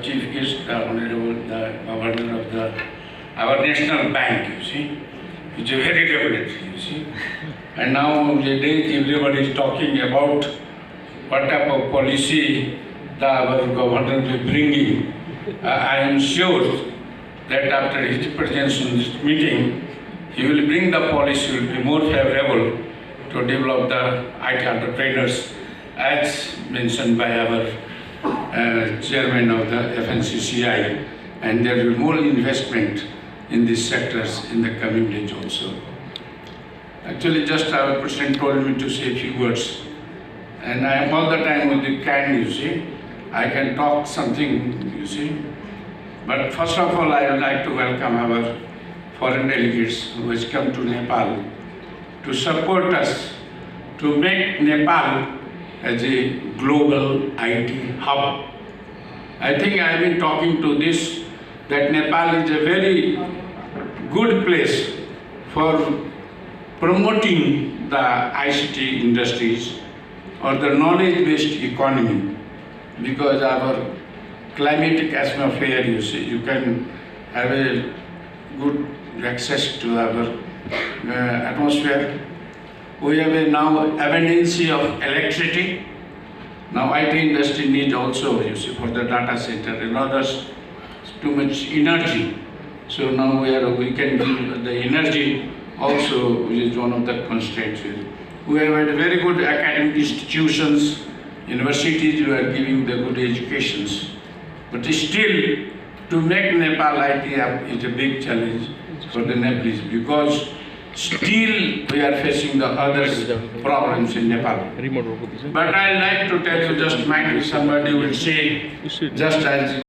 Chief Guest, the Honorable Governor of our National Bank, you see. It's a very regulatory, you see. And nowadays everybody is talking about what type of policy our governor will be bringing. I am sure that after his presence in this meeting, he will bring the policy will be more favorable to develop the IT entrepreneurs as mentioned by our chairman of the FNCCI, and there will be more investment in these sectors in the coming days also. Actually, just our president told me to say a few words, and I am all the time with the can, you see. I can talk something, you see. But first of all, I would like to welcome our foreign delegates who has come to Nepal to support us to make Nepal as a global IT hub. I think I have been talking to this, that Nepal is a very good place for promoting the ICT industries or the knowledge-based economy, because our climatic atmosphere, you see, you can have a good access to our atmosphere. We have a now abundance of electricity. Now IT industry needs also, you see, for the data center and others, too much energy. So now we can give the energy also, which is one of the constraints. We have had very good academic institutions, universities who are giving the good educations. But still, to make Nepal IT hub is a big challenge for the Nepalese, because still we are facing the other problems in Nepal. But I like to tell you, just might be somebody will say, just as